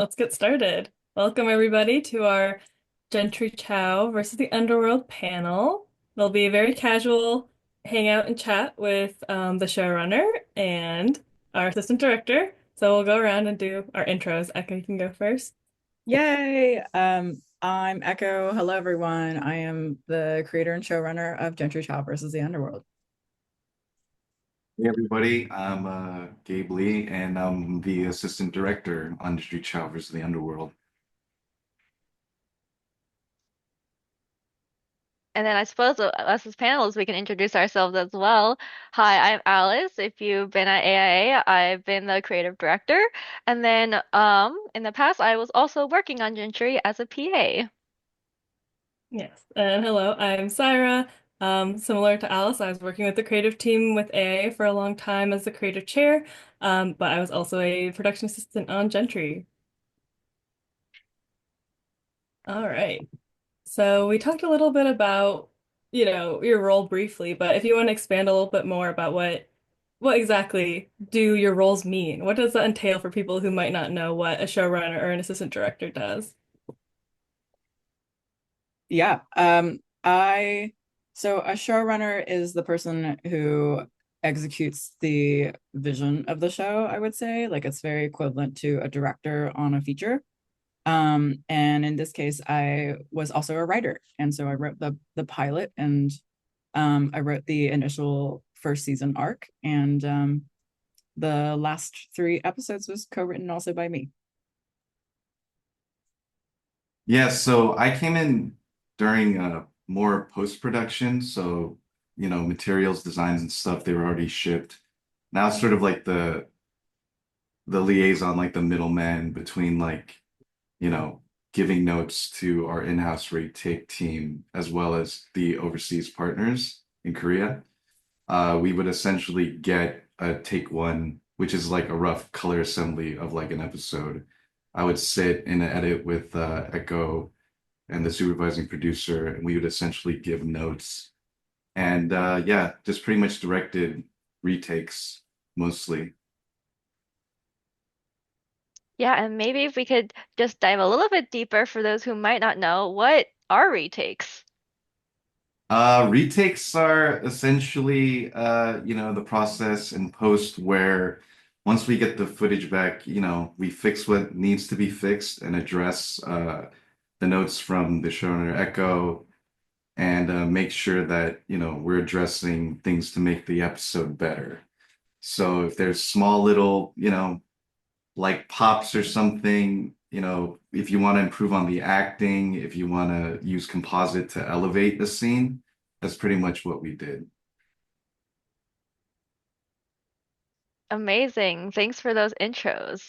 Let's get started. Welcome, everybody, to our Gentry Chau versus the Underworld panel. It'll be a very casual hangout and chat with the showrunner and our assistant director. So we'll go around and do our intros. Echo, you can go first. Yay! I'm Echo. Hello, everyone. I am the creator and showrunner of Jentry Chau versus the Underworld. Hey everybody, I'm Gabe Lee, and I'm the assistant director on Street Chau versus the Underworld. And then I suppose us as panelists, we can introduce ourselves as well. Hi, I'm Alice. If you've been at AIA, I've been the creative director. And then in the past, I was also working on Gentry as a PA. Yes. And hello, I'm Syra. Similar to Alice, I was working with the creative team with AA for a long time as the creative chair, but I was also a production assistant on Gentry. All right. So we talked a little bit about, your role briefly, but if you want to expand a little bit more about what exactly do your roles mean? What does that entail for people who might not know what a showrunner or an assistant director does? Yeah. So a showrunner is the person who executes the vision of the show, I would say. Like it's very equivalent to a director on a feature. And in this case, I was also a writer. And so I wrote the pilot and I wrote the initial first season arc. And the last three episodes was co-written also by me. Yeah, so I came in during more post-production, so materials, designs, and stuff they were already shipped. Now it's sort of like the liaison, like the middleman between you know giving notes to our in-house retake team as well as the overseas partners in Korea. We would essentially get a take one, which is like a rough color assembly of like an episode. I would sit in an edit with Echo and the supervising producer, and we would essentially give notes. And yeah, just pretty much directed retakes mostly. Yeah, and maybe if we could just dive a little bit deeper for those who might not know, what are retakes? Retakes are essentially, the process in post where once we get the footage back, we fix what needs to be fixed and address the notes from the showrunner Echo and make sure that, we're addressing things to make the episode better. So if there's small little, like pops or something, if you want to improve on the acting, if you want to use composite to elevate the scene, that's pretty much what we did. Amazing. Thanks for those intros.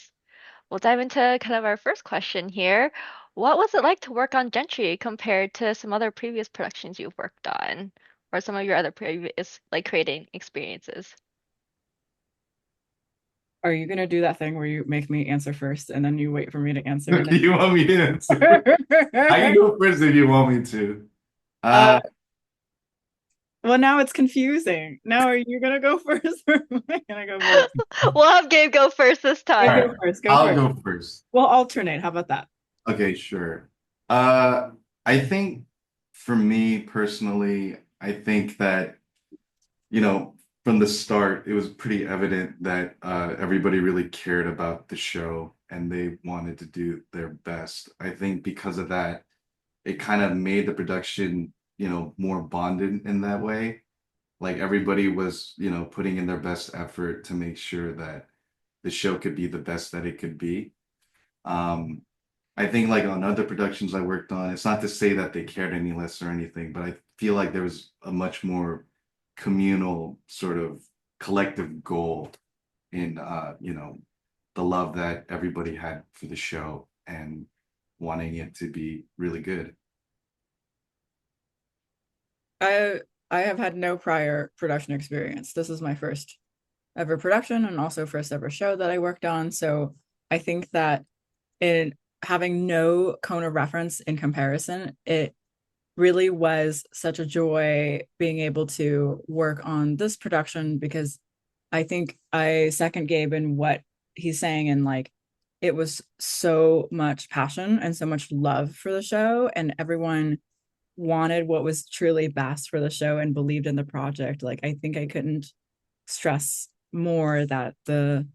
We'll dive into kind of our first question here. What was it like to work on Gentry compared to some other previous productions you've worked on, or some of your other previous like creating experiences? Are you gonna do that thing where you make me answer first and then you wait for me to answer and Do you want me to answer? I can then go first if you want me to. uh Uh, well now it's confusing. Now are you gonna go first or am I gonna go first? We'll have Gabe go first this Okay, time. go first, go I'll first. go first. We'll alternate. How about that? Okay, sure. Uh, I think for me personally, I think that you know, from the start, it was pretty evident that everybody really cared about the show and they wanted to do their best. I think because of that, it kind of made the production, more bonded in that way. Like everybody was, putting in their best effort to make sure that the show could be the best that it could be. Um, I think like on other productions I worked on, it's not to say that they cared any less or anything, but I feel like there was a much more communal sort of collective goal in the love that everybody had for the show and wanting it to be really good. I I have had no prior production experience. This is my first ever production and also first ever show that I worked on. So I think that in having no cone of reference in comparison, it really was such a joy being able to work on this production because I think I second Gabe in what he's saying and like it was so much passion and so much love for the show, and everyone wanted what was truly best for the show and believed in the project. Like, I think I couldn't stress more that the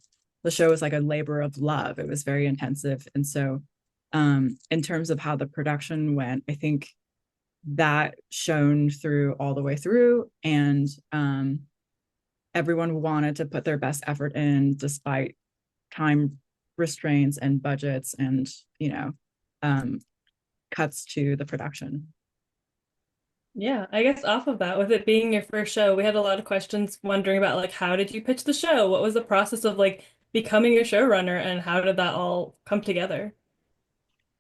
show was like a labor of love. It was very intensive. And so in terms of how the production went, I think that shone through all the way through. And everyone wanted to put their best effort in despite time restraints and budgets and, you know, um, cuts to the production. Yeah, I guess off of that, with it being your first show, we had a lot of questions wondering about like how did you pitch the show? What was the process of like becoming a showrunner and how did that all come together?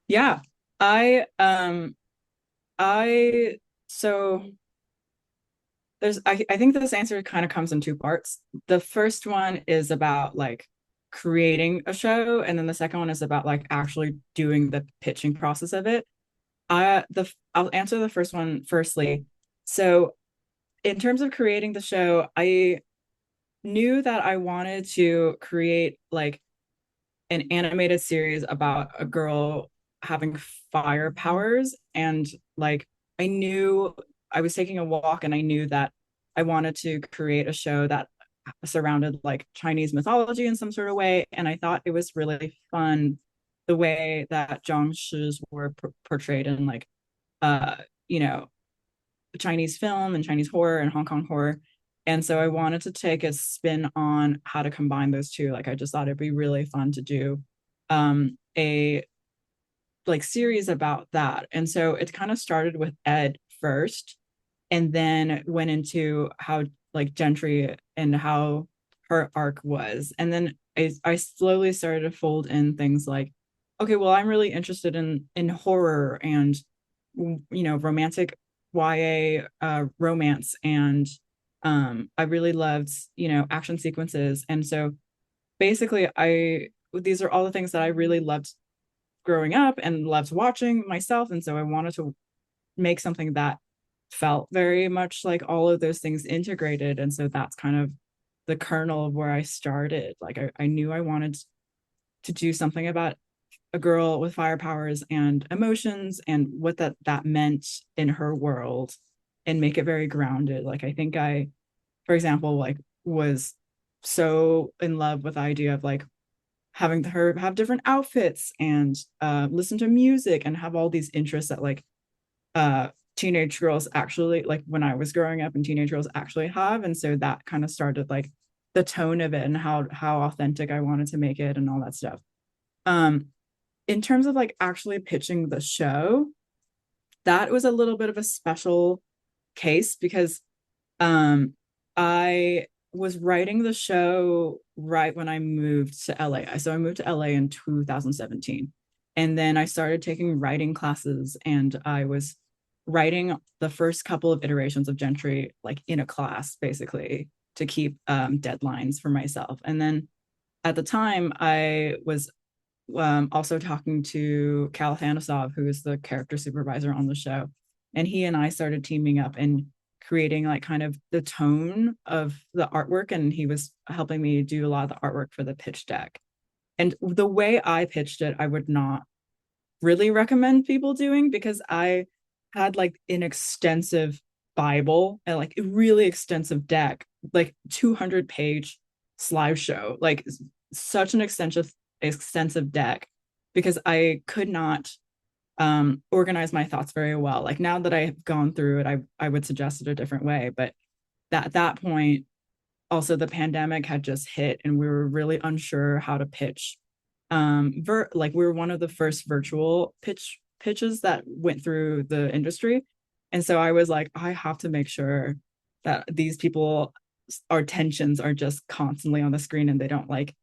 Yeah. I so I think this answer kind of comes in two parts. The first one is about like creating a show, and then the second one is about like actually doing the pitching process of it. I'll answer the first one firstly. So in terms of creating the show, I knew that I wanted to create like an animated series about a girl having fire powers, and like I knew I was taking a walk and I knew that I wanted to create a show that surrounded like Chinese mythology in some sort of way, and I thought it was really fun the way that Zhangshis were portrayed in like uh you know Chinese film and Chinese horror and Hong Kong horror. And so I wanted to take a spin on how to combine those two. Like I just thought it'd be really fun to do a like series about that. And so it kind of started with Ed first and then went into how like Gentry and how her arc was. And then I slowly started to fold in things like, okay, well, I'm really interested in horror and romantic YA romance, and I really loved action sequences. And so basically I these are all the things that I really loved growing up and loved watching myself, and so I wanted to make something that felt very much like all of those things integrated. And so that's kind of the kernel of where I started. Like I knew I wanted to do something about a girl with fire powers and emotions and what that meant in her world, and make it very grounded. Like I think I, for example, like was so in love with the idea of like having her have different outfits and listen to music and have all these interests that like uh teenage girls actually, like when I was growing up and teenage girls actually have. And so that kind of started like the tone of it and how authentic I wanted to make it and all that stuff. um in terms of like actually pitching the show, that was a little bit of a special case because um I was writing the show right when I moved to LA. So I moved to LA in 2017. And then I started taking writing classes, and I was writing the first couple of iterations of Gentry like in a class basically to keep deadlines for myself. And then at the time I was also talking to Cal Thanosov, who is the character supervisor on the show. And he and I started teaming up and creating like kind of the tone of the artwork. And he was helping me do a lot of the artwork for the pitch deck. And the way I pitched it, I would not really recommend people doing, because I had like an extensive Bible and like a really extensive deck, like 200-page slideshow, like such an extensive deck, because I could not organize my thoughts very well. Like now that I have gone through it, I would suggest it a different way. But at that point, also the pandemic had just hit and we were really unsure how to pitch. Like we were one of the first virtual pitches that went through the industry. And so I was like, I have to make sure that these people, our tensions are just constantly on the screen and they don't like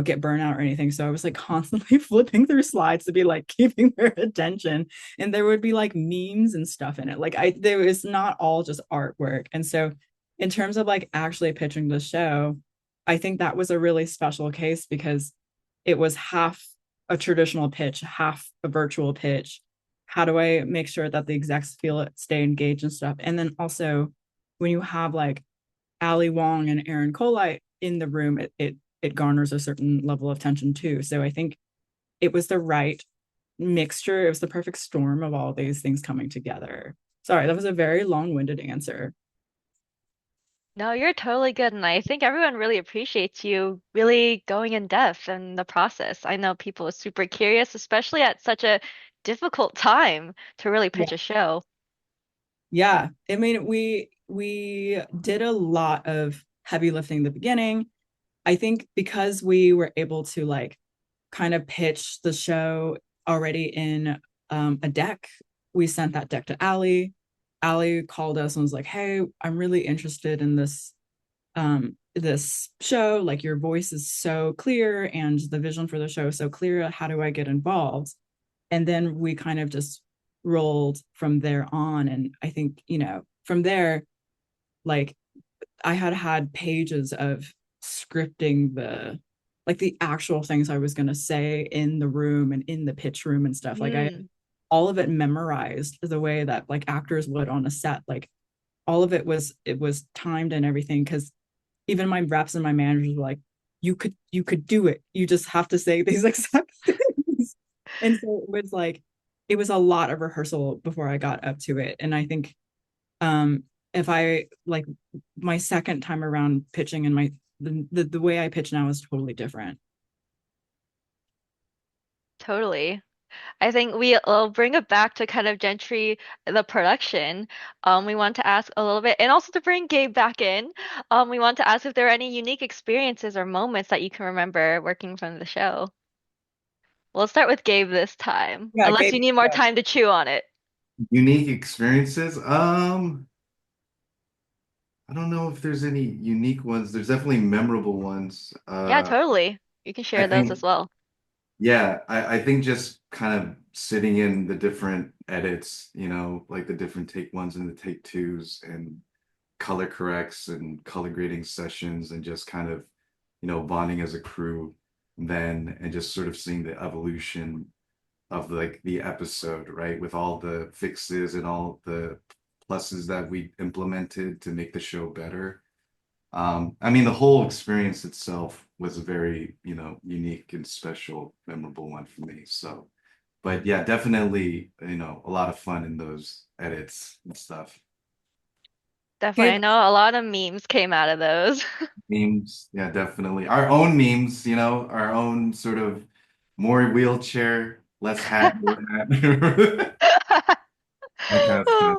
get burnout or anything. So I was like constantly flipping through slides to be like keeping their attention, and there would be like memes and stuff in it. Like there was not all just artwork. And so in terms of like actually pitching the show, I think that was a really special case because it was half a traditional pitch, half a virtual pitch. How do I make sure that the execs feel it, stay engaged and stuff? And then also when you have like Ali Wong and Aaron Colite in the room, it garners a certain level of tension too. So I think it was the right mixture. It was the perfect storm of all these things coming together. Sorry, that was a very long-winded answer. No, you're totally good, and I think everyone really appreciates you really going in depth in the process. I know people are super curious, especially at such a difficult time to really Yeah. pitch a show. Yeah. I mean, we did a lot of heavy lifting in the beginning. I think because we were able to like kind of pitch the show already in a deck, we sent that deck to Allie. Allie called us and was like, "Hey, I'm really interested in this show. Like your voice is so clear and the vision for the show is so clear. How do I get involved?" And then we kind of just rolled from there on. And I think, from there, like I had pages of scripting the actual things I was going to say in the room and in the pitch room and stuff. Like I Mm, all of it memorized the way that like actors would on a set. Like all of it was timed and everything, because even my reps and my managers were like, you could do it. You just have to say these exact things. And so it was a lot of rehearsal before I got up to it. And I think if I like my second time around pitching, and the way I pitch now is totally different. totally. I think we'll bring it back to kind of Gentry, the production. We want to ask a little bit, and also to bring Gabe back in. We want to ask if there are any unique experiences or moments that you can remember working from the show. We'll start with Gabe this time, Yeah, unless Gabe. you need more time to chew on it. Unique experiences. I don't know if there's any unique ones. There's definitely memorable ones. Yeah, totally. You can I share those as think, well. yeah, I think just kind of sitting in the different edits, like the different take ones and the take twos and color corrects and color grading sessions and just kind of, bonding as a crew then and just sort of seeing the evolution of like the episode, right? With all the fixes and all the pluses that we implemented to make the show better. I mean, the whole experience itself was a very, unique and special, memorable one for me. So, but yeah, definitely, a lot of fun in those edits and stuff. Definitely. Gabe, I know a lot of memes came out of those. Memes, yeah, definitely. Our own memes, our own sort of more wheelchair, less hat, more hat, that kind of stuff.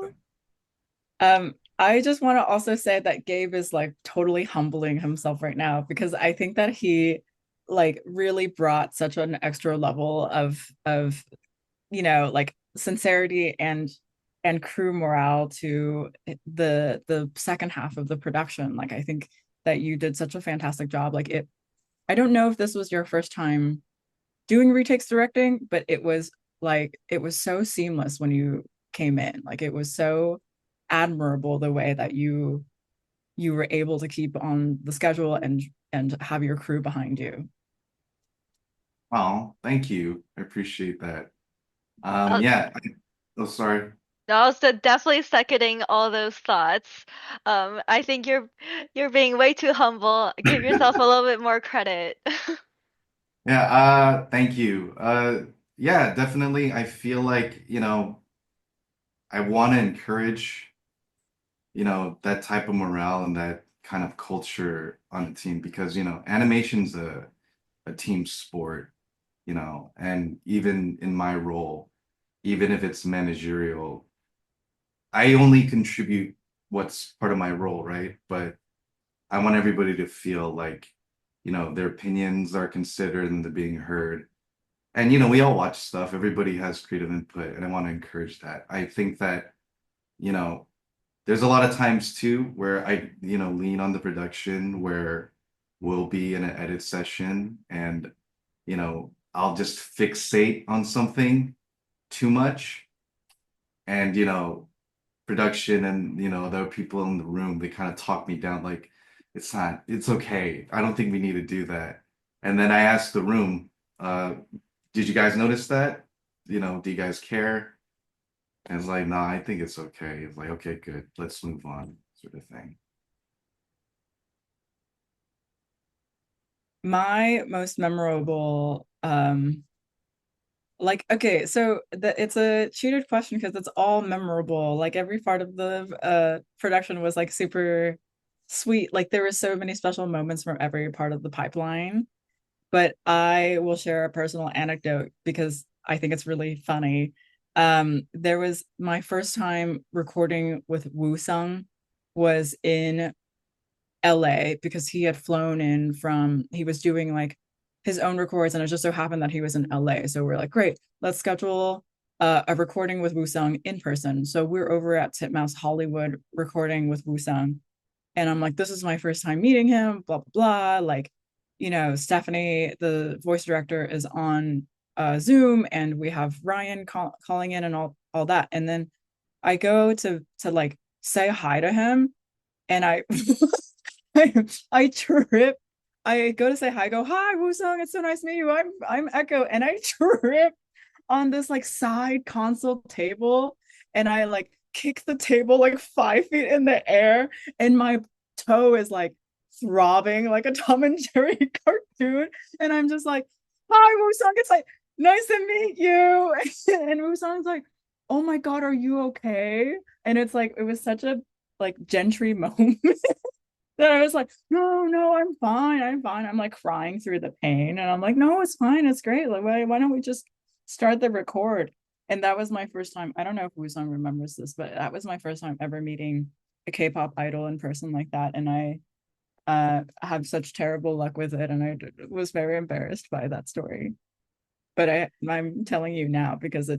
I just want to also say that Gabe is like totally humbling himself right now, because I think that he like really brought such an extra level of like sincerity and crew morale to the second half of the production. Like I think that you did such a fantastic job. I don't know if this was your first time doing retakes directing, but it was so seamless when you came in. Like it was so admirable the way that you were able to keep on the schedule and have your crew behind you. Oh, thank you. I appreciate that. Uh, Yeah. Oh, sorry. no, I was definitely seconding all those thoughts. I think you're being way too humble. Give yourself a little bit more credit. Yeah, thank you. Yeah, definitely. I feel like, I want to encourage, that type of morale and that kind of culture on the team because, animation's a team sport, and even in my role, even if it's managerial, I only contribute what's part of my role, right? But I want everybody to feel like, their opinions are considered and they're being heard. And we all watch stuff. Everybody has creative input, and I want to encourage that. I think that, you know, there's a lot of times too where I, lean on the production where we'll be in an edit session and, I'll just fixate on something too much. And, production and the other people in the room they kind of talk me down like it's okay, I don't think we need to do that. And then I asked the room, uh did you guys notice that, do you guys care? And it's like, nah, I think it's okay. It's like, okay, good, let's move on, sort of thing. My most memorable Like, okay, so it's a cheated question because it's all memorable. Like every part of the production was like super sweet. Like there were so many special moments from every part of the pipeline. But I will share a personal anecdote because I think it's really funny. There was my first time recording with Woo Sung was in LA because he had flown in from he was doing like his own records, and it just so happened that he was in LA. So we're like, great, let's schedule a recording with Woo-sung in person. So we're over at Titmouse Hollywood recording with Woo-sung. And I'm like, this is my first time meeting him, blah blah blah. Like, Stephanie, the voice director, is on Zoom, and we have Ryan calling in and all that. And then I go to like say hi to him, and I I trip. I go to say hi, I go, hi, Woo-sung, it's so nice to meet you. I'm Echo. And I trip on this like side console table, and I like kick the table like 5 feet in the air, and my toe is like throbbing like a Tom and Jerry cartoon. And I'm just like, hi, Woo-sung, it's like nice to meet you. And Woo-sung's like, oh my God, are you okay? And it's like it was such a like Gentry moment. Then I was like, no, no, I'm fine. I'm fine. I'm like crying through the pain. And I'm like, no, it's fine. It's great. Like, why don't we just start the record? And that was my first time. I don't know if Wusong remembers this, but that was my first time ever meeting a K-pop idol in person like that. And I have such terrible luck with it. And I was very embarrassed by that story. But I'm telling you now because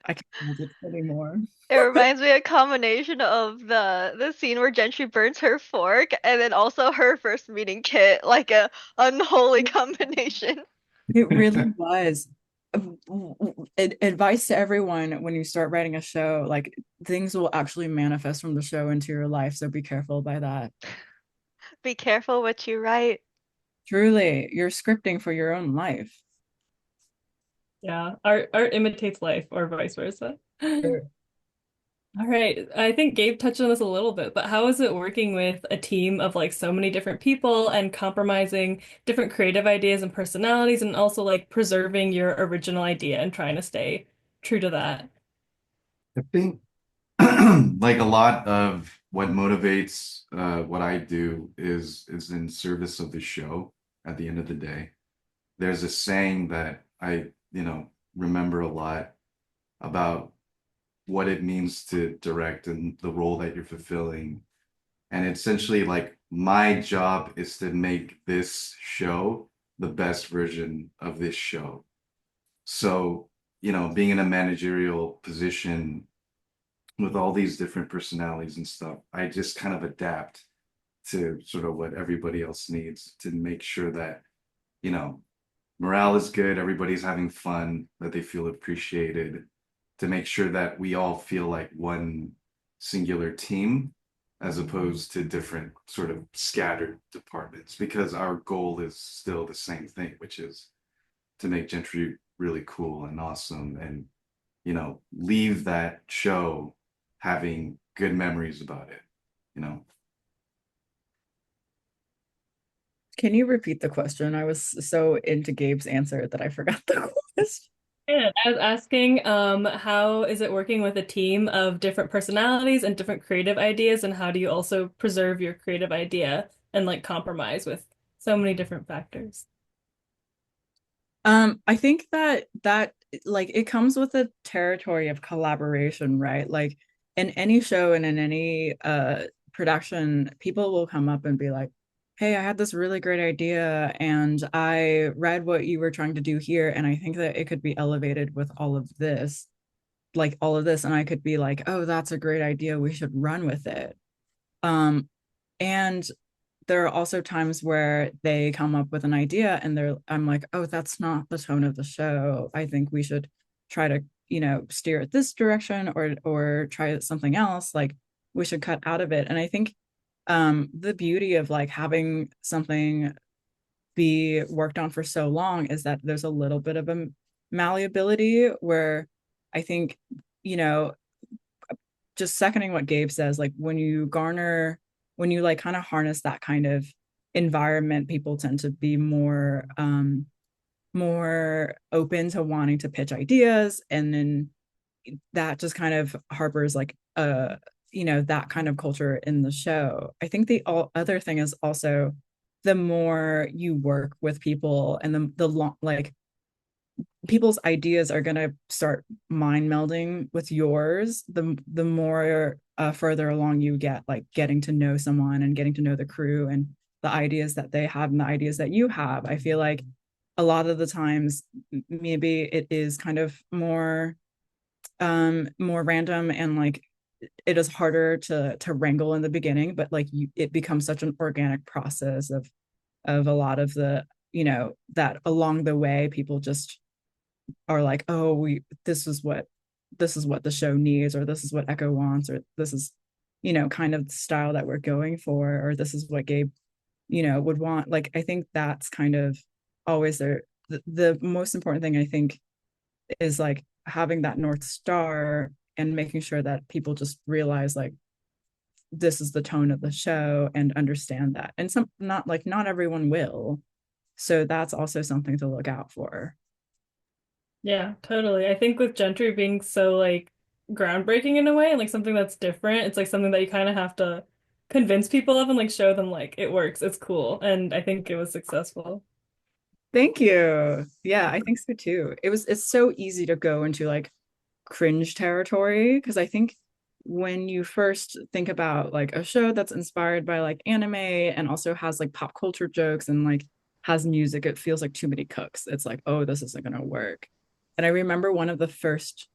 I can't hold it anymore. It reminds me a combination of the scene where Gentry burns her fork and then also her first meeting Kit, like a unholy combination. It really was. Advice to everyone when you start writing a show, like things will actually manifest from the show into your life. So be careful by that. Be careful what you write. Truly, you're scripting for your own life. Yeah, art imitates life, or vice versa. Sure. All right. I think Gabe touched on this a little bit, but how is it working with a team of like so many different people and compromising different creative ideas and personalities and also like preserving your original idea and trying to stay true to that? I think like a lot of what motivates what I do is in service of the show at the end of the day. There's a saying that I, remember a lot about what it means to direct and the role that you're fulfilling. And essentially, like, my job is to make this show the best version of this show. So, being in a managerial position with all these different personalities and stuff, I just kind of adapt to sort of what everybody else needs to make sure that, you know, morale is good, everybody's having fun, that they feel appreciated, to make sure that we all feel like one singular team as opposed to different sort of scattered departments, because our goal is still the same thing, which is to make Gentry really cool and awesome and, leave that show having good memories about it, you know. Can you repeat the question? I was so into Gabe's answer that I forgot the question. Yeah, I was asking, how is it working with a team of different personalities and different creative ideas, and how do you also preserve your creative idea and like compromise with so many different factors? I think that like it comes with a territory of collaboration, right? Like in any show and in any production, people will come up and be like, "Hey, I had this really great idea and I read what you were trying to do here, and I think that it could be elevated with all of this." Like all of this, and I could be like, "Oh, that's a great idea. We should run with it." And there are also times where they come up with an idea and I'm like, oh, that's not the tone of the show. I think we should try to, steer it this direction, or try something else. Like we should cut out of it. And I think the beauty of like having something be worked on for so long is that there's a little bit of a malleability where I think, you know, just seconding what Gabe says, like when you like kind of harness that kind of environment, people tend to be more more open to wanting to pitch ideas, and then that just kind of harbors like that kind of culture in the show. I think the other thing is also the more you work with people and the long like people's ideas are going to start mind melding with yours, the more further along you get, like getting to know someone and getting to know the crew and the ideas that they have and the ideas that you have. I feel like a lot of the times maybe it is kind of more random, and like it is harder to wrangle in the beginning, but like it becomes such an organic process of a lot of the, that along the way people just are like, oh, this is what the show needs, or this is what Echo wants, or this is, kind of the style that we're going for, or this is what Gabe, would want. Like, I think that's kind of always there. The most important thing, I think, is like having that North Star and making sure that people just realize like this is the tone of the show and understand that. And not everyone will. So that's also something to look out for. Yeah, totally. I think with Gentry being so like groundbreaking in a way and like something that's different, it's like something that you kind of have to convince people of and like show them like it works, it's cool. And I think it was successful. Thank you. Yeah, I think so too. It's so easy to go into like cringe territory, because I think when you first think about like a show that's inspired by like anime and also has like pop culture jokes and like has music, it feels like too many cooks. It's like, oh, this isn't gonna work. And I remember one of the first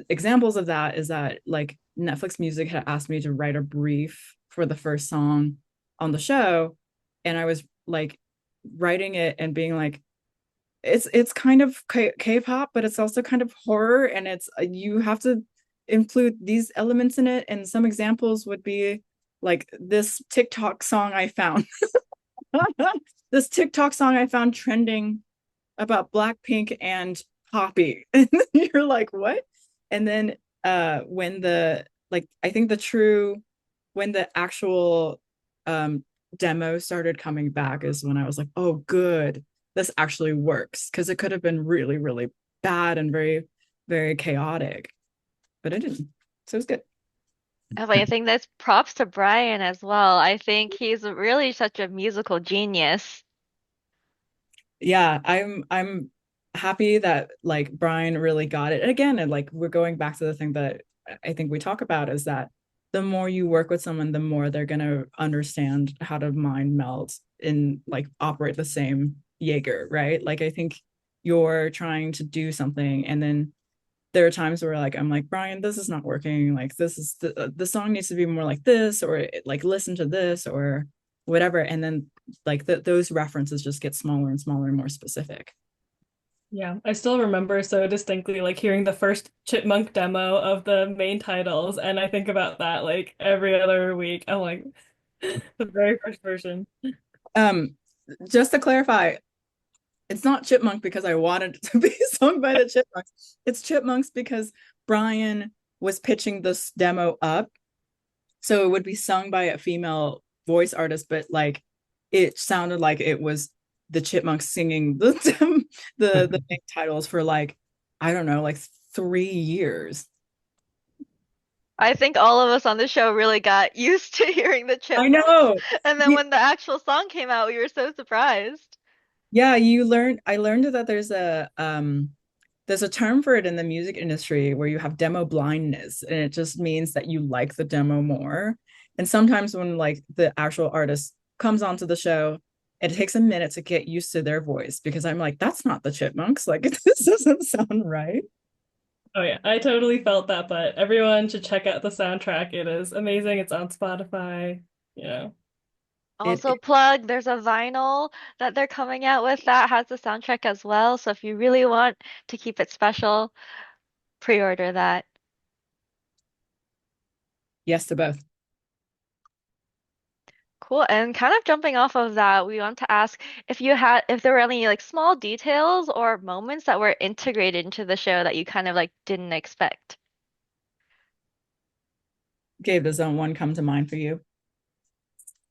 examples of that is that like Netflix Music had asked me to write a brief for the first song on the show, and I was like writing it and being like, it's kind of K-pop, but it's also kind of horror, and it's you have to include these elements in it. And some examples would be like this TikTok song I found, this TikTok song I found trending about Blackpink and Poppy. And you're like, what? And then when the like I think the true when the actual demo started coming back is when I was like, oh good, this actually works, because it could have been really, really bad and very, very chaotic. But it didn't. So it was good. I think that's props to Brian as well. I think he's really such a musical genius. Yeah, I'm happy that like Brian really got it. And again, and like we're going back to the thing that I think we talk about is that the more you work with someone, the more they're gonna understand how to mind meld and like operate the same Jaeger, right? Like I think you're trying to do something, and then there are times where like I'm like, Brian, this is not working. Like this is the song needs to be more like this, or like listen to this or whatever. And then like those references just get smaller and smaller and more specific. Yeah, I still remember so distinctly like hearing the first Chipmunk demo of the main titles, and I think about that like every other week. I'm like the very first version. Um, just to clarify, it's not Chipmunk because I wanted it to be sung by the Chipmunks. It's Chipmunks because Brian was pitching this demo up, so it would be sung by a female voice artist, but like it sounded like it was the Chipmunks singing the main titles for like, I don't know, like 3 years. I think all of us on the show really got used to hearing the I chipmunks. know. And then when the actual song came out, we were so surprised. Yeah, I learned that there's a term for it in the music industry where you have demo blindness, and it just means that you like the demo more. And sometimes when like the actual artist comes onto the show, it takes a minute to get used to their voice, because I'm like, that's not the Chipmunks. Like this doesn't sound right. Oh yeah, I totally felt that, but everyone should check out the soundtrack. It is amazing. It's on Spotify, you know. Also, It plug, there's a vinyl that they're coming out with that has the soundtrack as well. So if you really want to keep it special, pre-order that. yes to both. Cool. And kind of jumping off of that, we want to ask if there were any like small details or moments that were integrated into the show that you kind of like didn't expect. Gabe, does that one come to mind for you?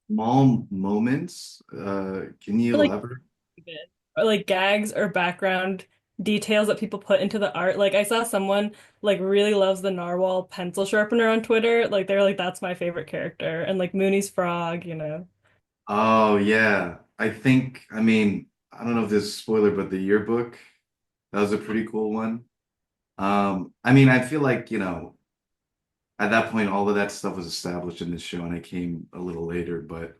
Small moments. Can you Like elaborate? or like gags or background details that people put into the art. Like I saw someone like really loves the narwhal pencil sharpener on Twitter. Like they're like that's my favorite character. And like Mooney's frog, you know. Oh yeah. I mean, I don't know if this is a spoiler, but the yearbook, that was a pretty cool one. I mean, I feel like, at that point all of that stuff was established in the show and I came a little later, but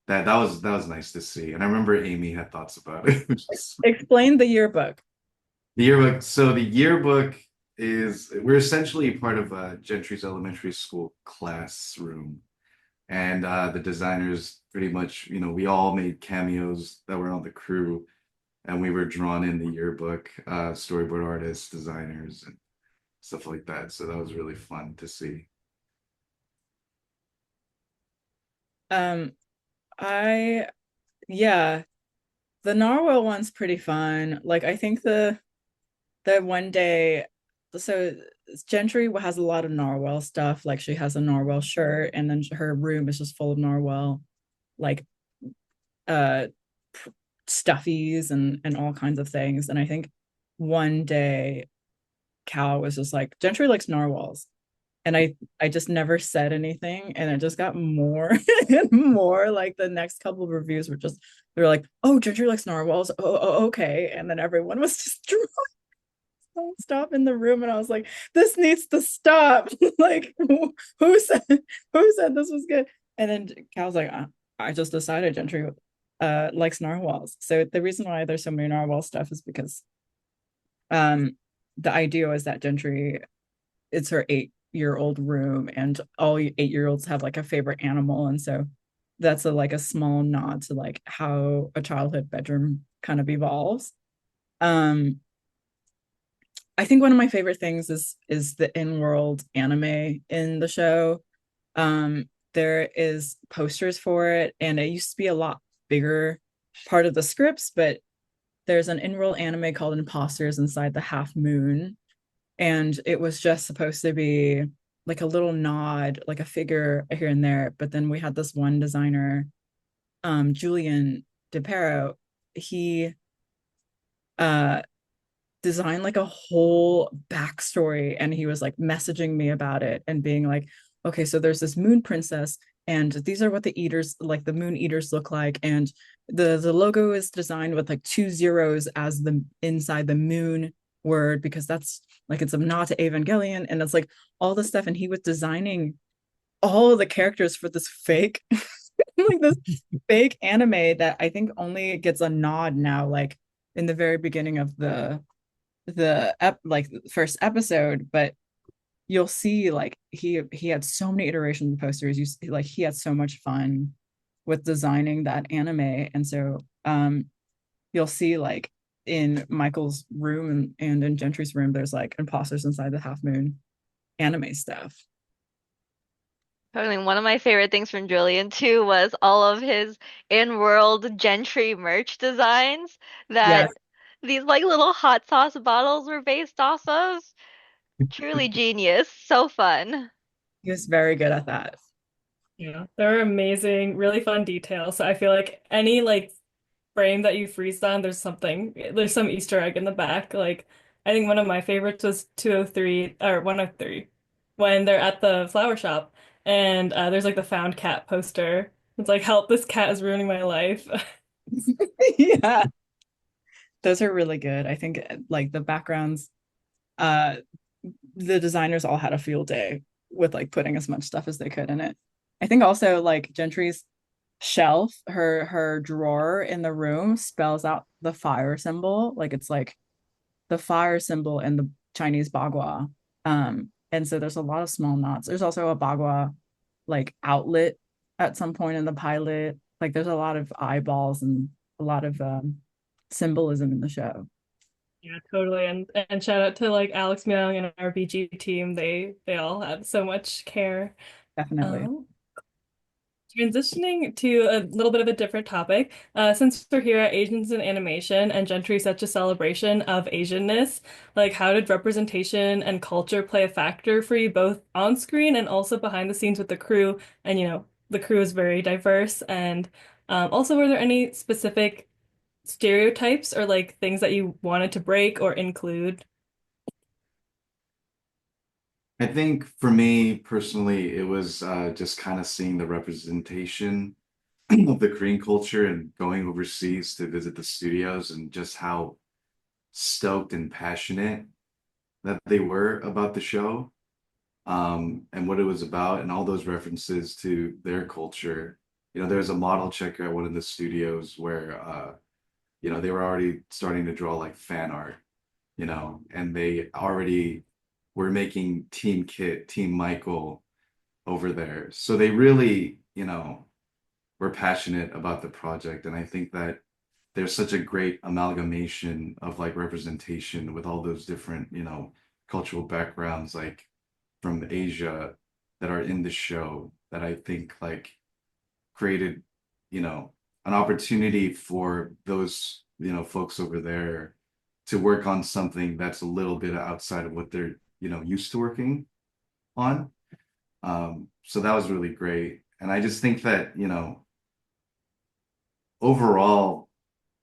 that was nice to see. And I remember Amy had thoughts about it, which is Explain the yearbook. the yearbook. So the yearbook is we're essentially part of Gentry's elementary school classroom. And the designers pretty much, we all made cameos that were on the crew, and we were drawn in the yearbook, storyboard artists, designers, and stuff like that. So that was really fun to see. Um, I yeah, the narwhal one's pretty fun. Like I think the one day, so Gentry has a lot of narwhal stuff. Like she has a narwhal shirt, and then her room is just full of narwhal, like uh stuffies and all kinds of things. And I think one day Cal was just like, Gentry likes narwhals. And I just never said anything. And it just got more and more. Like the next couple of reviews were just, they were like, oh, Gentry likes narwhals. Okay. And then everyone was just stop in the room. And I was like, this needs to stop. Like, who said this was good? And then Cal's like, I just decided Gentry likes narwhals. So the reason why there's so many narwhal stuff is because um the idea is that Gentry, it's her 8-year old room, and all 8-year olds have like a favorite animal, and so that's like a small nod to like how a childhood bedroom kind of evolves. um I think one of my favorite things is the in-world anime in the show. There is posters for it, and it used to be a lot bigger part of the scripts, but there's an in-world anime called Imposters Inside the Half Moon, and it was just supposed to be like a little nod, like a figure here and there. But then we had this one designer, Julian DePero. He uh designed like a whole backstory, and he was like messaging me about it and being like, okay, so there's this moon princess, and these are what the eaters, like the moon eaters, look like, and the logo is designed with like 2 zeros as the inside the moon word, because that's like it's a nod to Evangelion, and it's like all this stuff. And he was designing all of the characters for this fake like this fake anime that I think only gets a nod now, like in the very beginning of like first episode. But you'll see like he had so many iterations of posters. Like he had so much fun with designing that anime. And so you'll see like in Michael's room and in Gentry's room, there's like Imposters Inside the Half Moon anime stuff. Totally. One of my favorite things from Julian too was all of his in-world Gentry merch designs Yes, that these like little hot sauce bottles were based off of. Truly genius. So fun. he was very good at that. Yeah, they're amazing, really fun details. So I feel like any like frame that you freeze on, there's some Easter egg in the back. Like I think one of my favorites was 203 or 103 when they're at the flower shop and there's like the found cat poster. It's like, help, this cat is ruining my life. Yeah, those are really good. I think like the backgrounds, uh the designers all had a field day with like putting as much stuff as they could in it. I think also like Gentry's shelf, her drawer in the room spells out the fire symbol. Like it's like the fire symbol in the Chinese bagua. And so there's a lot of small knots. There's also a bagua like outlet at some point in the pilot. Like there's a lot of eyeballs and a lot of symbolism in the show. Yeah, totally. And shout out to like Alex Myung and our BG team. They all had so much care. Definitely. Um, Transitioning to a little bit of a different topic, since we're here at Asians in Animation and Gentry is such a celebration of Asianness, like how did representation and culture play a factor for you both on screen and also behind the scenes with the crew? And the crew is very diverse. And also, were there any specific stereotypes or like things that you wanted to break or include? I think for me personally, it was just kind of seeing the representation of the Korean culture and going overseas to visit the studios and just how stoked and passionate that they were about the show, and what it was about, and all those references to their culture. There's a model checker at one of the studios where, they were already starting to draw like fan art, and they already were making Team Kit, Team Michael over there. So they really, were passionate about the project. And I think that there's such a great amalgamation of like representation with all those different, cultural backgrounds, like from Asia that are in the show that I think like created, an opportunity for those, folks over there to work on something that's a little bit outside of what they're, used to working on. So that was really great. And I just think that, overall,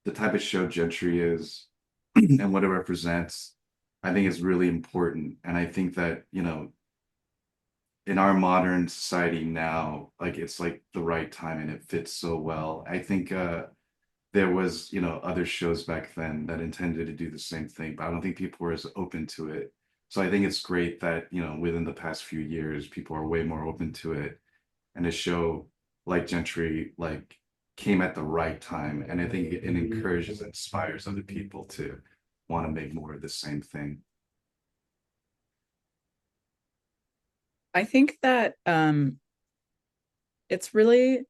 the type of show Gentry is and what it represents, I think is really important. And I think that, in our modern society now, like it's like the right time and it fits so well. I think there was, other shows back then that intended to do the same thing, but I don't think people were as open to it. So I think it's great that, within the past few years, people are way more open to it. And a show like Gentry, like came at the right time. And I think it encourages, inspires other people to want to make more of the same thing. I think that it's really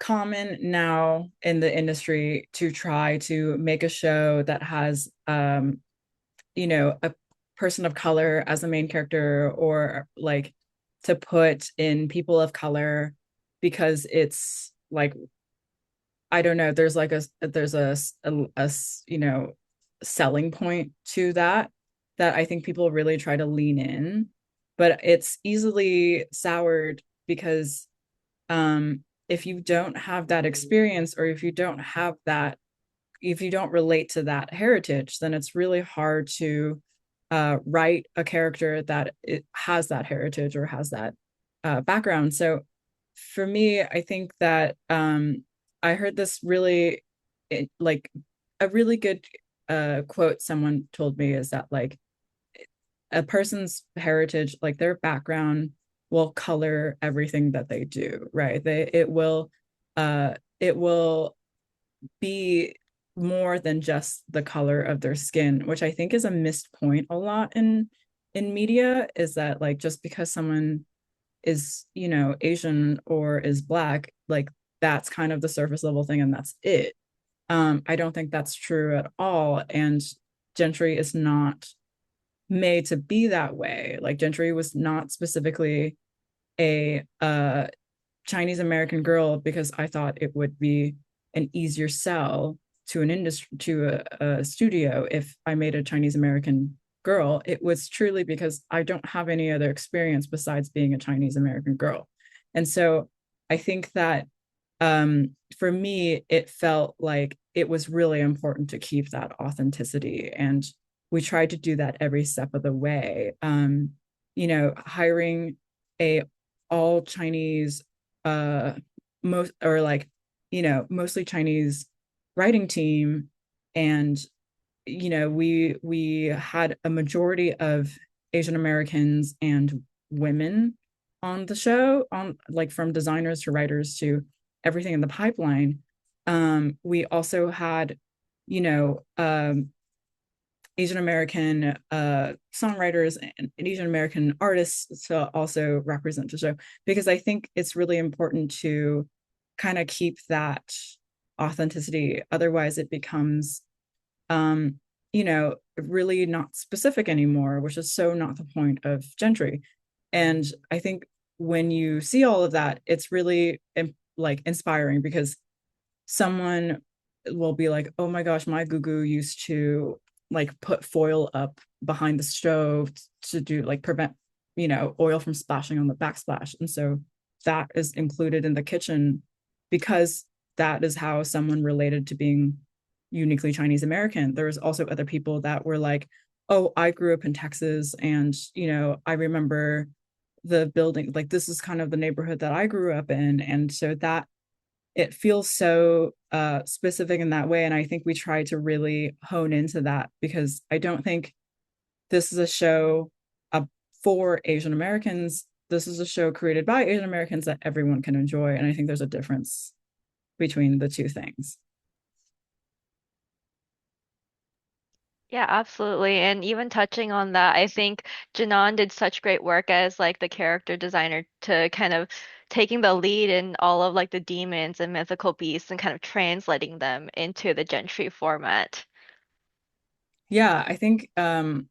common now in the industry to try to make a show that has a person of color as a main character, or like to put in people of color, because it's like, I don't know, there's like a selling point to that I think people really try to lean in, but it's easily soured because if you don't have that experience, or if you don't relate to that heritage, then it's really hard to write a character that it has that heritage or has that background. So for me, I think that I heard this like a really good quote someone told me, is that like a person's heritage, like their background, will color everything that they do, right? It will be more than just the color of their skin, which I think is a missed point a lot in media, is that like just because someone is, Asian or is black, like that's kind of the surface level thing and that's it. I don't think that's true at all. And Gentry is not made to be that way. Like Gentry was not specifically a Chinese American girl because I thought it would be an easier sell to an industry, to a studio, if I made a Chinese American girl. It was truly because I don't have any other experience besides being a Chinese American girl. And so I think that for me, it felt like it was really important to keep that authenticity. And we tried to do that every step of the way. Hiring a all Chinese, most, or like, mostly Chinese writing team. And, we had a majority of Asian Americans and women on the show, on like from designers to writers to everything in the pipeline. We also had, you know, um, Asian American songwriters and Asian American artists to also represent the show, because I think it's really important to kind of keep that authenticity. Otherwise, it becomes, really not specific anymore, which is so not the point of Gentry. And I think when you see all of that, it's really like inspiring, because someone will be like, oh my gosh, my gugu used to like put foil up behind the stove to do like prevent, oil from splashing on the backsplash. And so that is included in the kitchen because that is how someone related to being uniquely Chinese American. There was also other people that were like, oh, I grew up in Texas, and I remember the building, like this is kind of the neighborhood that I grew up in. And so that it feels so specific in that way. And I think we try to really hone into that, because I don't think this is a show uh, for Asian Americans. This is a show created by Asian Americans that everyone can enjoy. And I think there's a difference between the two things. Yeah, absolutely. And even touching on that, I think Janan did such great work as like the character designer to kind of taking the lead in all of like the demons and mythical beasts and kind of translating them into the Gentry format. Yeah, I think the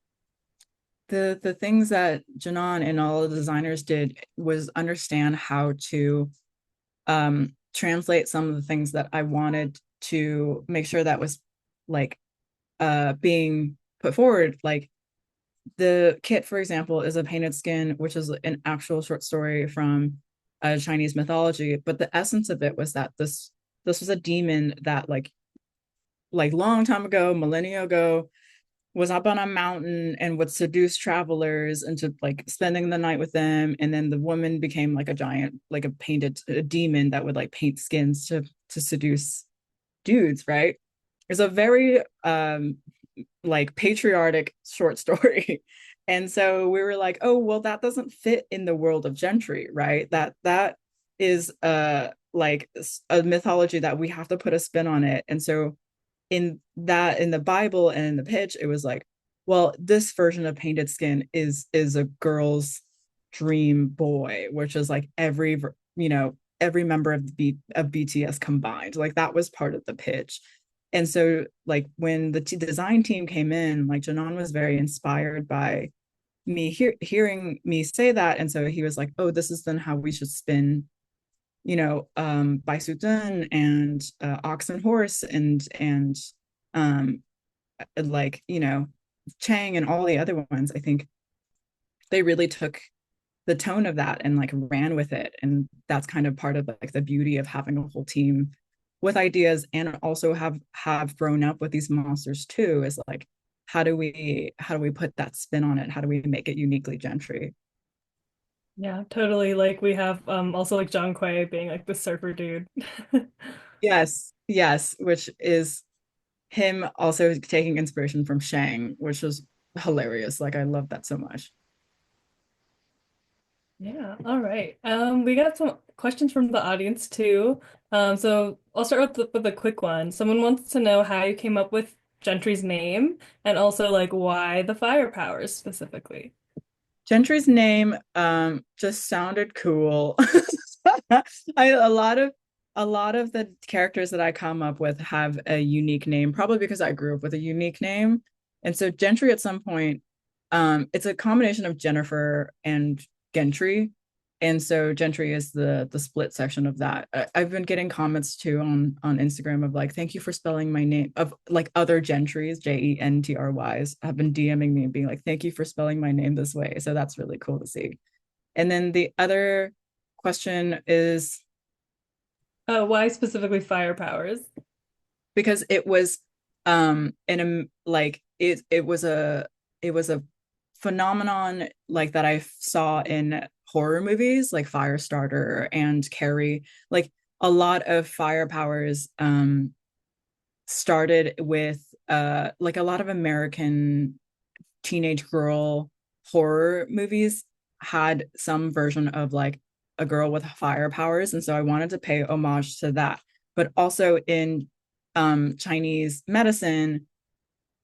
things that Janan and all the designers did was understand how to translate some of the things that I wanted to make sure that was like being put forward. Like the kit, for example, is a painted skin, which is an actual short story from Chinese mythology. But the essence of it was that this was a demon that like long time ago, millennia ago, was up on a mountain and would seduce travelers into like spending the night with them. And then the woman became like a giant, like a demon that would like paint skins to seduce dudes, right? It's a very like patriotic short story. And so we were like, oh, well, that doesn't fit in the world of Gentry, right? That is like a mythology that we have to put a spin on it. And so in the Bible and in the pitch, it was like, well, this version of painted skin is a girl's dream boy, which is like every member of of BTS combined. Like that was part of the pitch. And so like when the design team came in, like Janan was very inspired by me hearing me say that. And so he was like, oh, this is then how we should spin Bai Dun and Ox and Horse and um, like, Chang and all the other ones. I think they really took the tone of that and like ran with it. And that's kind of part of like the beauty of having a whole team with ideas and also have grown up with these monsters too, is like how do we put that spin on it? How do we make it uniquely Gentry? Yeah, totally. Like we have also like John Quay being like the surfer dude. Yes, yes, which is him also taking inspiration from Shang, which was hilarious. Like I love that so much. Yeah, all right. We got some questions from the audience too. So I'll start with a quick one. Someone wants to know how you came up with Gentry's name and also like why the fire powers specifically. Gentry's name just sounded cool. A lot of the characters that I come up with have a unique name, probably because I grew up with a unique name. And so Gentry at some point, it's a combination of Jennifer and Gentry. And so Gentry is the split section of that. I've been getting comments too on Instagram of like, thank you for spelling my name, of like other Gentrys, Gentrys, have been DMing me and being like, thank you for spelling my name this way. So that's really cool to see. And then the other question is Why specifically fire powers? because it was in a like it was a phenomenon like that I saw in horror movies like Firestarter and Carrie. Like a lot of fire powers started with like a lot of American teenage girl horror movies had some version of like a girl with fire powers. And so I wanted to pay homage to that. But also in Chinese medicine,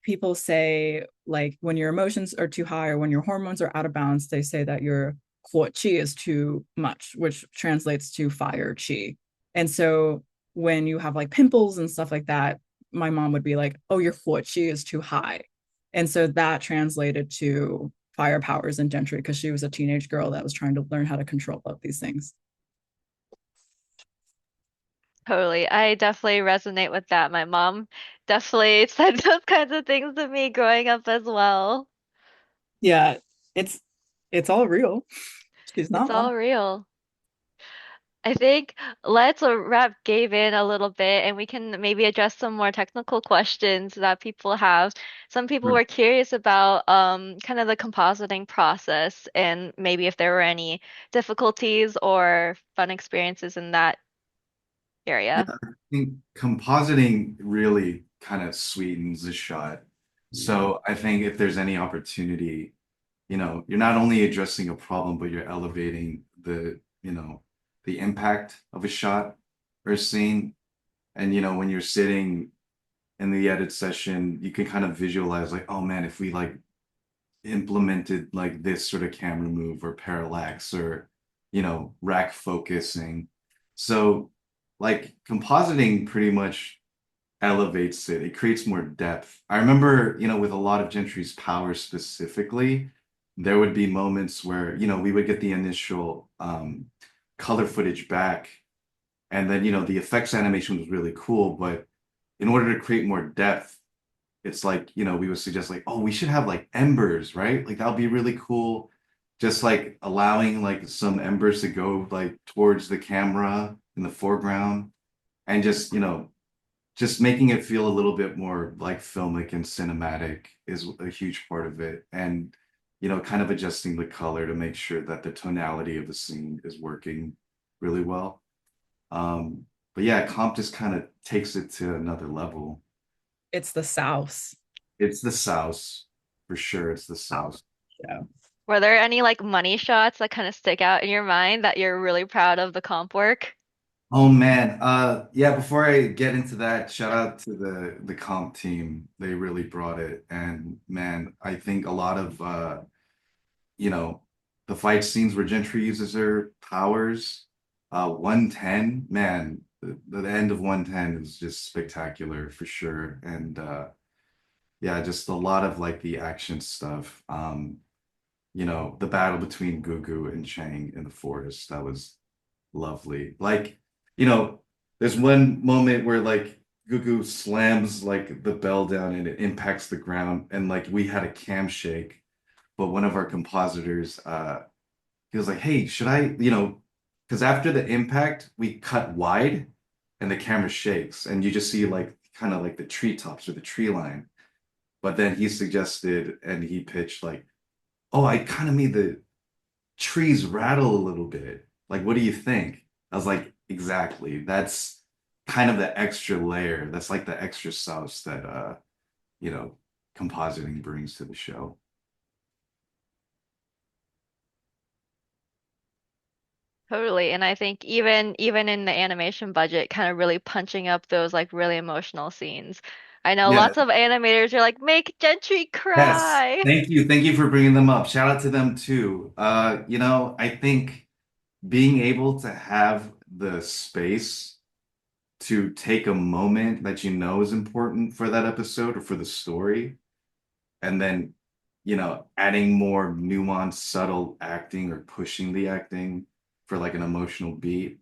people say like when your emotions are too high or when your hormones are out of balance, they say that your huo qi is too much, which translates to fire qi. And so when you have like pimples and stuff like that, my mom would be like, oh, your huo qi is too high. And so that translated to fire powers and Gentry because she was a teenage girl that was trying to learn how to control both these things. Totally. I definitely resonate with that. My mom definitely said those kinds of things to me growing up as well. Yeah, it's it's all real. She's It's not all lying. real. I think let's wrap Gabe in a little bit and we can maybe address some more technical questions that people have. Some people Sure. were curious about kind of the compositing process and maybe if there were any difficulties or fun experiences in that Yeah, area. I think compositing really kind of sweetens the shot. So I think if there's any opportunity, you're not only addressing a problem, but you're elevating the impact of a shot or a scene. And when you're sitting in the edit session, you can kind of visualize like, oh man, if we like implemented like this sort of camera move or parallax or rack focusing. So like compositing pretty much elevates it. It creates more depth. I remember, with a lot of Gentry's power specifically, there would be moments where, we would get the initial color footage back, and then, the effects animation was really cool, but in order to create more depth, it's like, we would suggest like, oh, we should have like embers, right? Like that would be really cool. Just like allowing like some embers to go like towards the camera in the foreground and just making it feel a little bit more like filmic and cinematic is a huge part of it. And, kind of adjusting the color to make sure that the tonality of the scene is working really well. But yeah, comp just kind of takes it to another level. It's the South. It's the South, for sure. It's the South. Yeah. Were there any like money shots that kind of stick out in your mind that you're really proud of the comp work? Oh man, yeah. Before I get into that, shout out to the comp team. They really brought it, and man, I think a lot of you know, the fight scenes where Gentry uses her powers. 110, man, the end of 110 is just spectacular for sure, and yeah, just a lot of like the action stuff. The battle between Gugu and Chang in the forest, that was lovely. Like, you know, there's one moment where like Gugu slams like the bell down and it impacts the ground, and like we had a cam shake, but one of our compositors, he was like, "Hey, should I?" Because after the impact, we cut wide, and the camera shakes, and you just see like kind of like the treetops or the tree line. But then he suggested and he pitched like, "Oh, I kind of made the trees rattle a little bit. Like, what do you think?" I was like, exactly. That's kind of the extra layer. That's like the extra sauce that you know, compositing brings to the show. Totally. And I think even in the animation budget, kind of really punching up those like really emotional scenes. I know Yeah. lots of animators are like, make Gentry Yes. cry. Thank you. Thank you for bringing them up. Shout out to them too. I think being able to have the space to take a moment that you know is important for that episode or for the story, and then adding more nuanced subtle acting or pushing the acting for like an emotional beat.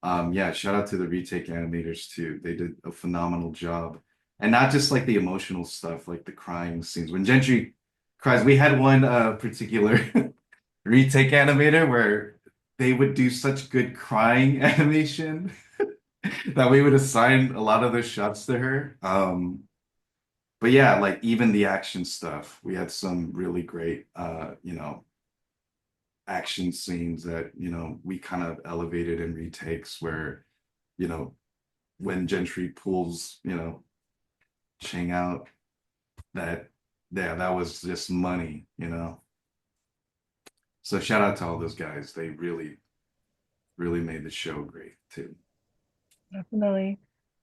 Yeah, shout out to the retake animators too. They did a phenomenal job, and not just like the emotional stuff, like the crying scenes when Gentry cries. We had one particular retake animator where they would do such good crying animation that we would assign a lot of those shots to her. But yeah, like even the action stuff, we had some really great, action scenes that, we kind of elevated in retakes where, you know, when Gentry pulls, Ching out, that, yeah, that was just money. So shout out to all those guys. They really, really made the show great too. Definitely.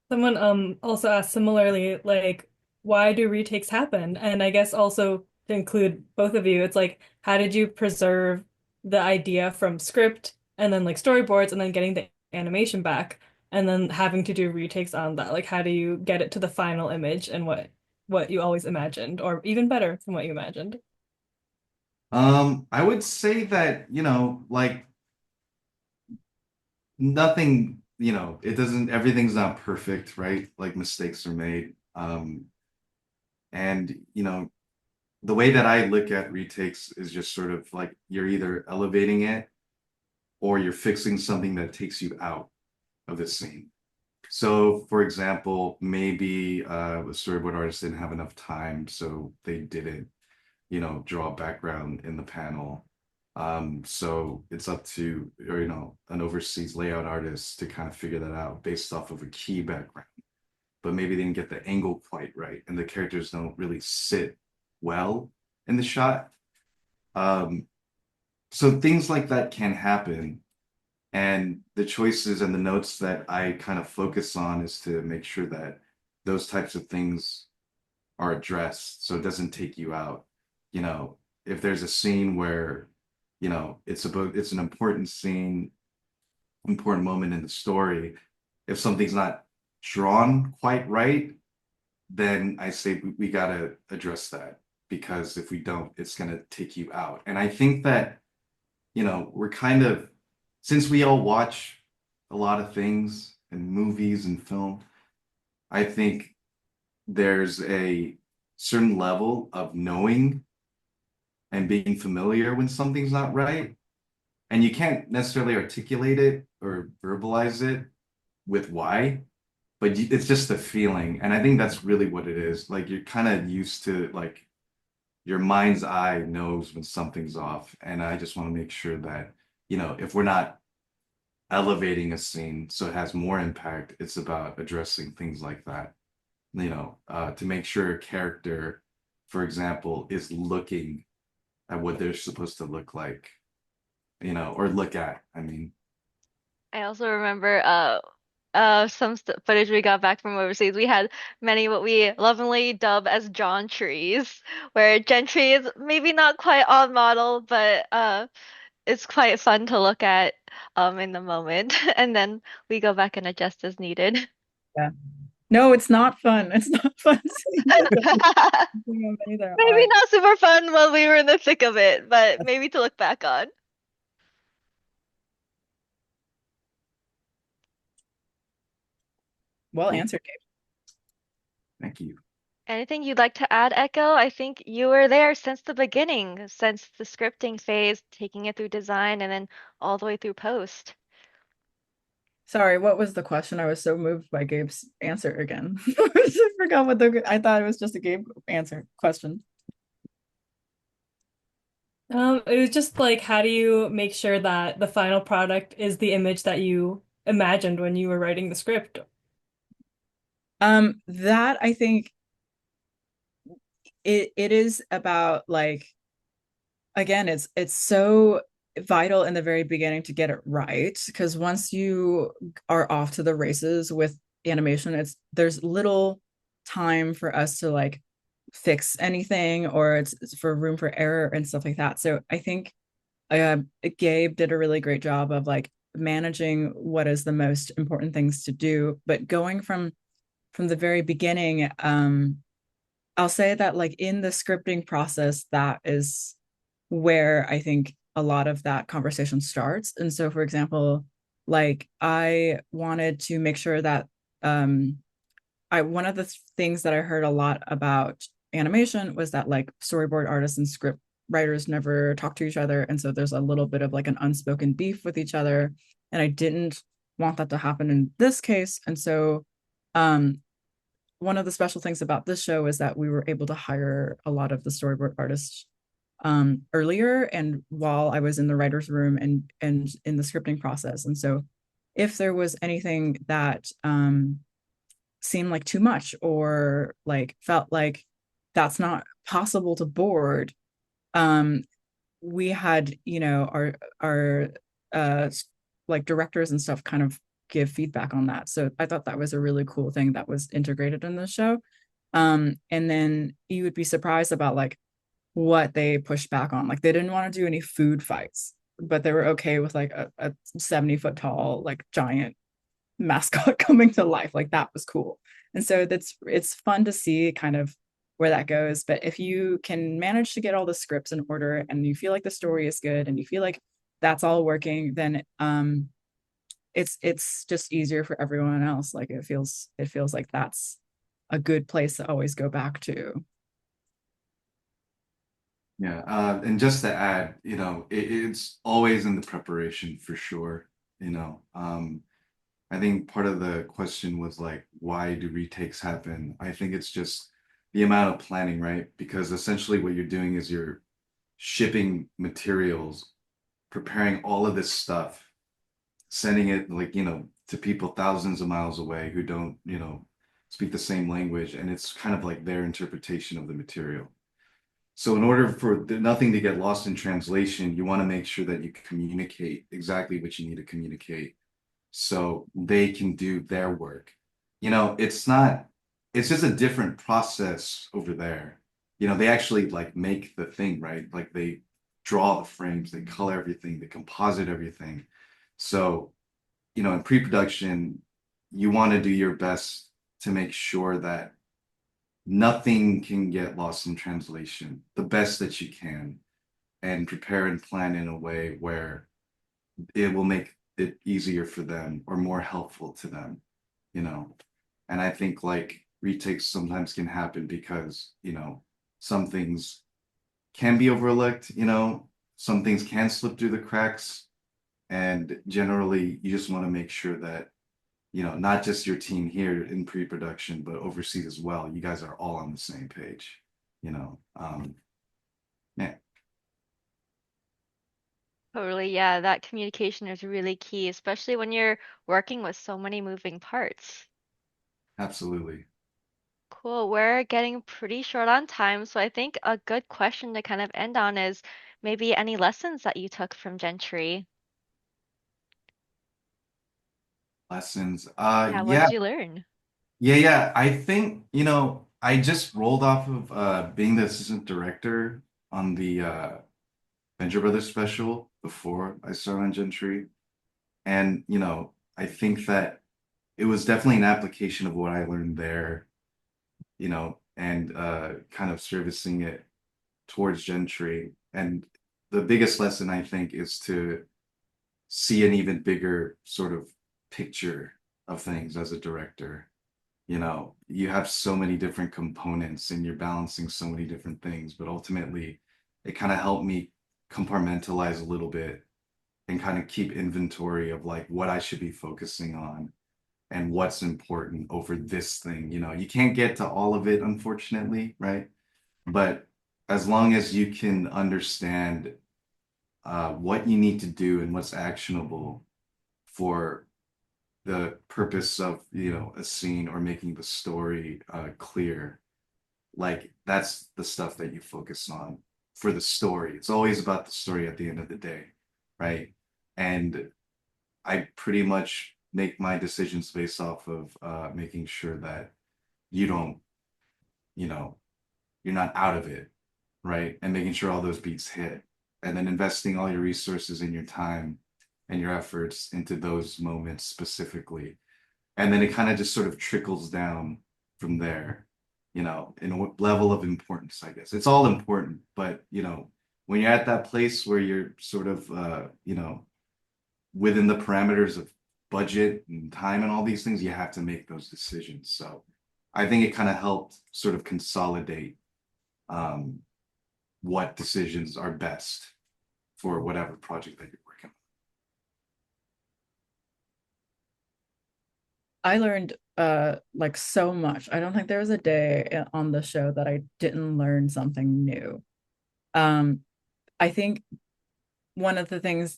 Someone also asked similarly, like, why do retakes happen? And I guess also to include both of you, it's like, how did you preserve the idea from script and then like storyboards and then getting the animation back and then having to do retakes on that? Like, how do you get it to the final image and what you always imagined, or even better than what you imagined? I would say that, like nothing, it doesn't, everything's not perfect, right? Like mistakes are made. And the way that I look at retakes is just sort of like you're either elevating it or you're fixing something that takes you out of the scene. So, for example, maybe the storyboard artist didn't have enough time, so they didn't, draw a background in the panel. So it's up to, or, an overseas layout artist to kind of figure that out based off of a key background. But maybe they didn't get the angle quite right, and the characters don't really sit well in the shot. Um, so things like that can happen. And the choices and the notes that I kind of focus on is to make sure that those types of things are addressed so it doesn't take you out. You know, if there's a scene where, it's an important scene, important moment in the story, if something's not drawn quite right, then I say we gotta address that because if we don't, it's gonna take you out. And I think that, we're kind of, since we all watch a lot of things and movies and film, I think there's a certain level of knowing and being familiar when something's not right. And you can't necessarily articulate it or verbalize it with why, but it's just a feeling. And I think that's really what it is. Like you're kind of used to, like, your mind's eye knows when something's off. And I just want to make sure that, if we're not elevating a scene so it has more impact, it's about addressing things like that, to make sure a character, for example, is looking at what they're supposed to look like, or look at, I mean. I also remember some st footage we got back from overseas. We had many what we lovingly dub as John trees, where Gentry is maybe not quite on model, but it's quite fun to look at in the moment, and then we go back and adjust as needed. Yeah. No, it's not fun. It's not fun seeing either. Maybe not super fun while we were in the thick of it, but maybe to look back on. Well answered, Gabe. Thank you. Anything you'd like to add, Echo? I think you were there since the beginning, since the scripting phase, taking it through design and then all the way through post. Sorry, what was the question? I was so moved by Gabe's answer again. I forgot I thought it was just a Gabe answer question. It was just like, how do you make sure that the final product is the image that you imagined when you were writing the script? That I think it is about, like, again, it's so vital in the very beginning to get it right, because once you are off to the races with animation, there's little time for us to, like, fix anything, or it's for room for error and stuff like that. So I think uh, Gabe did a really great job of, like, managing what is the most important things to do, but going from the very beginning. I'll say that, like, in the scripting process, that is where I think a lot of that conversation starts. And so, for example, like, I wanted to make sure that one of the things that I heard a lot about animation was that, like, storyboard artists and script writers never talk to each other, and so there's a little bit of, like, an unspoken beef with each other, and I didn't want that to happen in this case. And so um one of the special things about this show is that we were able to hire a lot of the storyboard artists earlier and while I was in the writer's room and in the scripting process. And so if there was anything that seemed like too much, or, like, felt like that's not possible to board, um, we had, our uh, like, directors and stuff kind of give feedback on that. So I thought that was a really cool thing that was integrated in the show. And then you would be surprised about, like, what they pushed back on. Like, they didn't want to do any food fights, but they were okay with, like, a 70-foot tall, like, giant mascot coming to life. Like, that was cool. And so it's fun to see kind of where that goes. But if you can manage to get all the scripts in order and you feel like the story is good and you feel like that's all working, then it's just easier for everyone else. Like, it feels like that's a good place to always go back to. Yeah, and just to add, it's always in the preparation for sure. You know, I think part of the question was like, why do retakes happen? I think it's just the amount of planning, right? Because essentially what you're doing is you're shipping materials, preparing all of this stuff, sending it like, to people thousands of miles away who don't, speak the same language. And it's kind of like their interpretation of the material. So in order for nothing to get lost in translation, you want to make sure that you communicate exactly what you need to communicate so they can do their work. It's not, it's just a different process over there. They actually like make the thing, right? Like they draw the frames, they color everything, they composite everything. So, in pre-production, you want to do your best to make sure that nothing can get lost in translation, the best that you can, and prepare and plan in a way where it will make it easier for them or more helpful to them, you know. And I think like retakes sometimes can happen because, some things can be overlooked, some things can slip through the cracks. And generally, you just want to make sure that, not just your team here in pre-production, but overseas as well. You guys are all on the same page, you know. Yeah, Totally, yeah, that communication is really key, especially when you're working with so many moving parts. absolutely. Cool. We're getting pretty short on time, so I think a good question to kind of end on is maybe any lessons that you took from Gentry. Lessons. Yeah, what Yeah, did you learn? yeah. I think, I just rolled off of being the assistant director on the Venture Brothers special before I started on Gentry. And, I think that it was definitely an application of what I learned there, and kind of servicing it towards Gentry. And the biggest lesson I think is to see an even bigger sort of picture of things as a director. You have so many different components and you're balancing so many different things, but ultimately it kind of helped me compartmentalize a little bit and kind of keep inventory of like what I should be focusing on and what's important over this thing. You can't get to all of it, unfortunately, right? But as long as you can understand what you need to do and what's actionable for the purpose of, a scene or making the story clear, like that's the stuff that you focus on for the story. It's always about the story at the end of the day, right? And I pretty much make my decisions based off of making sure that you don't, you know, you're not out of it, right? And making sure all those beats hit, and then investing all your resources and your time and your efforts into those moments specifically. And then it kind of just sort of trickles down from there, in a level of importance, I guess. It's all important, but, when you're at that place where you're sort of, within the parameters of budget and time and all these things, you have to make those decisions. So I think it kind of helped sort of consolidate um, what decisions are best for whatever project that you're working I learned like so much. I don't think there was a day on the show that I didn't learn something new. Um, I think one of the things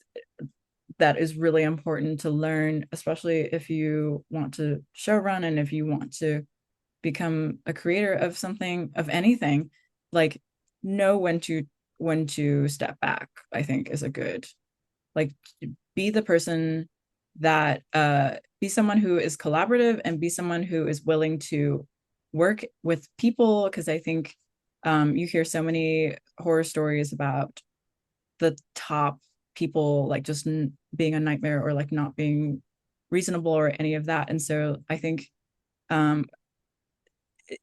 that is really important to learn, especially if you want to show run and if you want to become a creator of something, of anything, like know when to step back, I think is a good, like, be the person that be someone who is collaborative and be someone who is willing to work with people, because I think you hear so many horror stories about the top people like just being a nightmare or like not being reasonable or any of that. And so I think um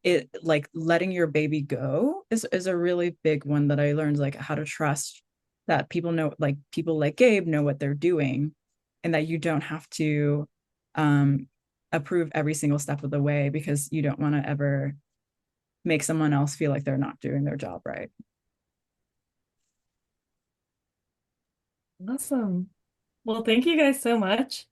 it like letting your baby go is a really big one that I learned, like how to trust that people know, like people like Gabe know what they're doing, and that you don't have to um approve every single step of the way, because you don't want to ever make someone else feel like they're not doing their job right. Awesome. Well, thank you guys so much.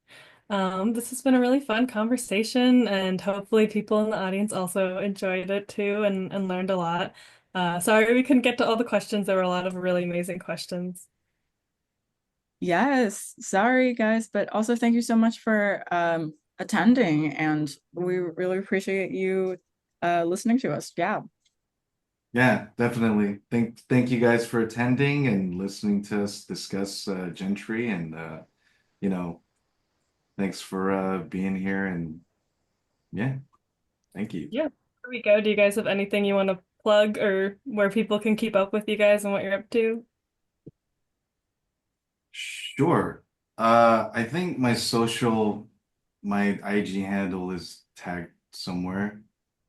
This has been a really fun conversation, and hopefully people in the audience also enjoyed it too and learned a lot. Sorry we couldn't get to all the questions. There were a lot of really amazing questions. Yes, sorry guys, but also thank you so much for attending, and we really appreciate you listening to us. Yeah. Yeah, definitely. Thank you guys for attending and listening to us discuss Gentry and you know, thanks for being here and yeah, thank you. Yeah, there we go. Do you guys have anything you want to plug or where people can keep up with you guys and what you're up to? Sure. I think my IG handle is tagged somewhere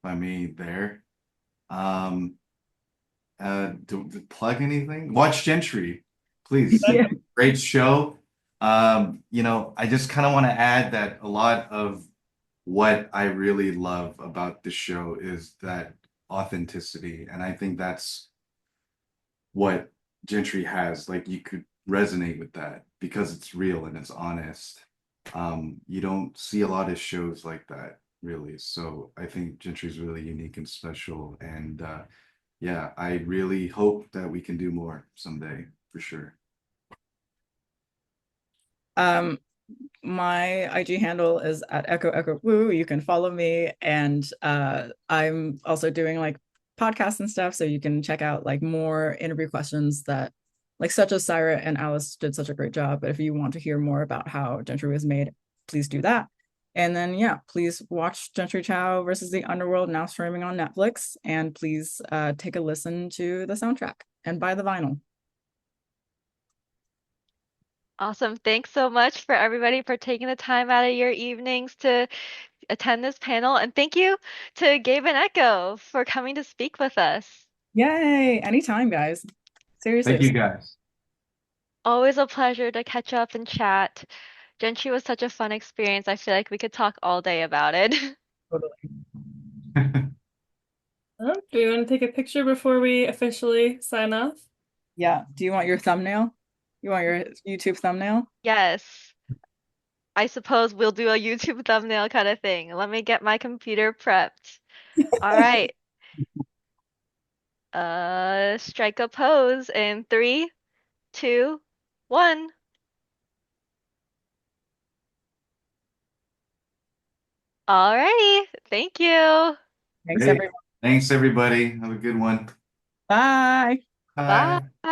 by me there. Um, to plug anything? Watch Gentry, please. Yeah. Great show. I just kind of want to add that a lot of what I really love about the show is that authenticity, and I think that's what Gentry has. Like you could resonate with that because it's real and it's honest. You don't see a lot of shows like that, really. So I think Gentry is really unique and special. And yeah, I really hope that we can do more someday for sure. Um, my IG handle is at Echo Echo Woo. You can follow me, and I'm also doing like podcasts and stuff, so you can check out like more interview questions that like such as Syra and Alice did such a great job. But if you want to hear more about how Gentry was made, please do that. And then yeah, please watch Gentry Chau versus the Underworld, now streaming on Netflix, and please take a listen to the soundtrack and buy the vinyl. Awesome. Thanks so much for everybody for taking the time out of your evenings to attend this panel. And thank you to Gabe and Echo for coming to speak with us. Yay! Anytime, guys. Thank Seriously. you guys. Always a pleasure to catch up and chat. Gentry was such a fun experience. I feel like we could talk all day about it. Do we want to take a picture before we officially sign off? Yeah. Do you want your thumbnail? You want your YouTube thumbnail? Yes, I suppose we'll do a YouTube thumbnail kind of thing. Let me get my computer prepped. All right. Strike a pose in three, two, one. Alrighty. Thank you. Thanks, Great. everyone. Thanks, everybody. Have a good one. Bye. Bye. Bye.